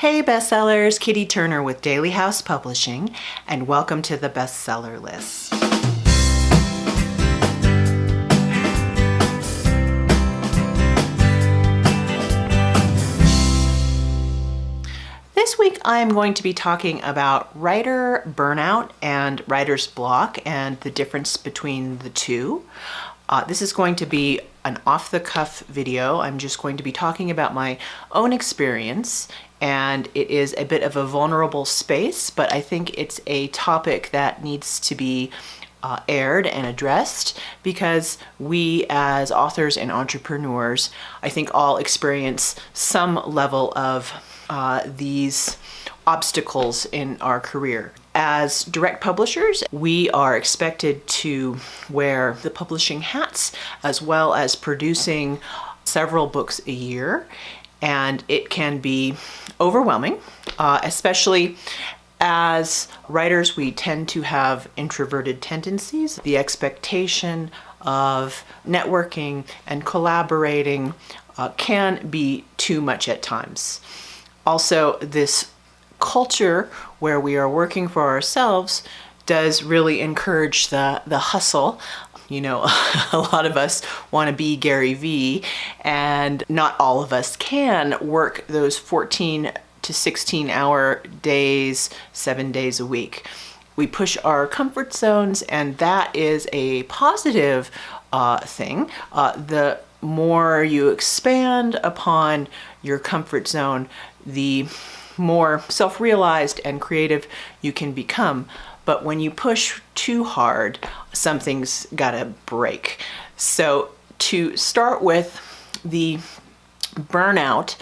Hey bestsellers, Kitty Turner with Daily House Publishing, and welcome to the bestseller list. This week I'm going to be talking about writer burnout and writer's block and the difference between the two. This is going to be an off-the-cuff video. I'm just going to be talking about my own experience, and it is a bit of a vulnerable space, but I think it's a topic that needs to be aired and addressed because we as authors and entrepreneurs, I think all experience some level of these obstacles in our career. As direct publishers, we are expected to wear the publishing hats as well as producing several books a year, and it can be overwhelming, especially as writers. We tend to have introverted tendencies. The expectation of networking and collaborating can be too much at times. Also, this culture where we are working for ourselves does really encourage the hustle. You know, a lot of us want to be Gary Vee, and not all of us can work those 14 to 16-hour days, 7 days a week. We push our comfort zones, and that is a positive thing. The more you expand upon your comfort zone, the more self-realized and creative you can become. But when you push too hard, something's gotta break. So to start with the burnout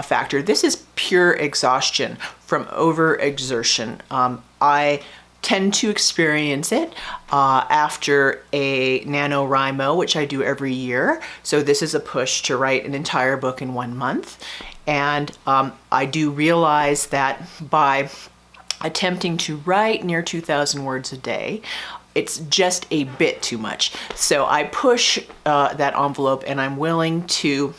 factor, this is pure exhaustion from overexertion. I tend to experience it after a NaNoWriMo, which I do every year. So this is a push to write an entire book in 1 month. And I do realize that by attempting to write near 2,000 words a day, it's just a bit too much. So I push that envelope, and I'm willing to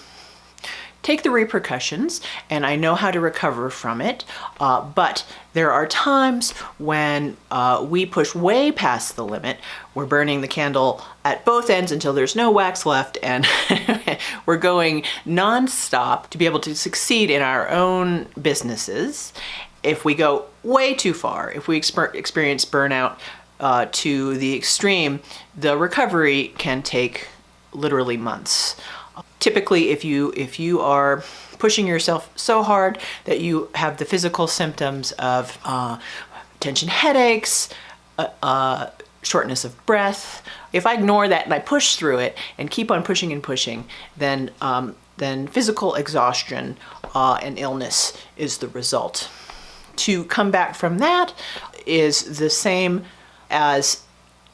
take the repercussions, and I know how to recover from it. But there are times when we push way past the limit. We're burning the candle at both ends until there's no wax left, and we're going nonstop to be able to succeed in our own businesses. If we go way too far, if we experience burnout to the extreme, the recovery can take literally months. Typically, if you are pushing yourself so hard that you have the physical symptoms of tension headaches, shortness of breath, if I ignore that and I push through it and keep on pushing and pushing, then physical exhaustion and illness is the result. To come back from that is the same as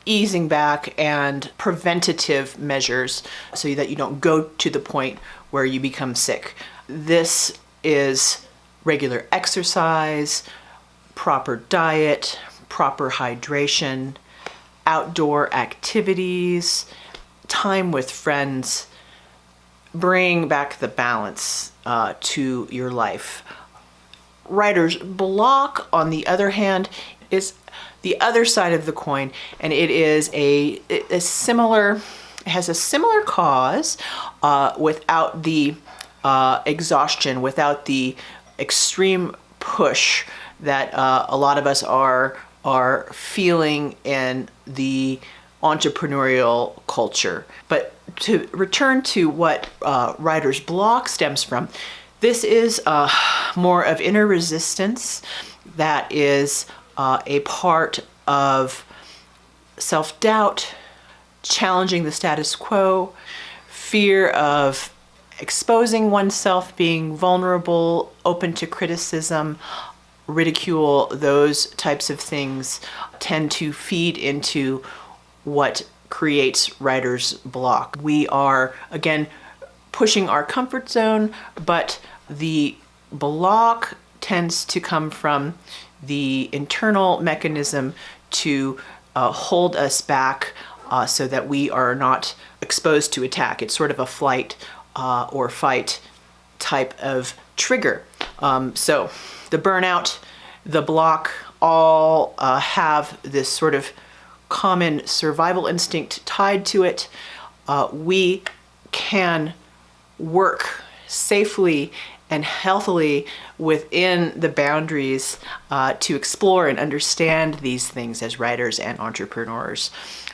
easing back and preventative measures so that you don't go to the point where you become sick. This is regular exercise, proper diet, proper hydration, outdoor activities, time with friends. Bring back the balance to your life. Writer's block, on the other hand, is the other side of the coin, and it is it has a similar cause without the exhaustion, without the extreme push that a lot of us are feeling in the entrepreneurial culture. But to return to what writer's block stems from, this is more of inner resistance that is a part of self-doubt, challenging the status quo, fear of exposing oneself, being vulnerable, open to criticism, ridicule. Those types of things tend to feed into what creates writer's block. We are, again, pushing our comfort zone, but the block tends to come from the internal mechanism to hold us back so that we are not exposed to attack. It's sort of a flight or fight type of trigger. So the burnout, the block, all have this sort of common survival instinct tied to it. We can work safely and healthily within the boundaries to explore and understand these things as writers and entrepreneurs.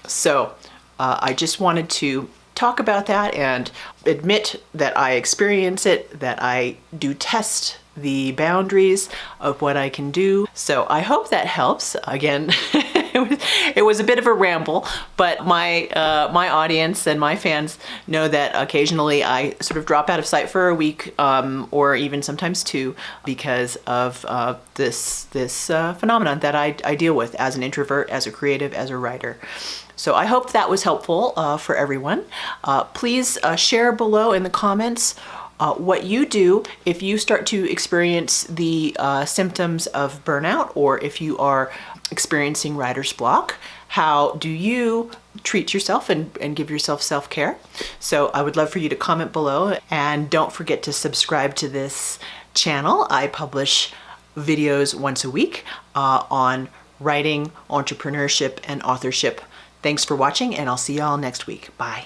So I just wanted to talk about that and admit that I experience it, that I do test the boundaries of what I can do. So I hope that helps. Again, it was a bit of a ramble, but my audience and my fans know that occasionally I sort of drop out of sight for a week, or even sometimes two, because of this phenomenon that I deal with as an introvert, as a creative, as a writer. So I hope that was helpful for everyone. Please share below in the comments what you do if you start to experience the symptoms of burnout, or if you are experiencing writer's block. How do you treat yourself and give yourself self-care? So I would love for you to comment below, and don't forget to subscribe to this channel. I publish videos once a week on writing, entrepreneurship, and authorship. Thanks for watching, and I'll see y'all next week. Bye.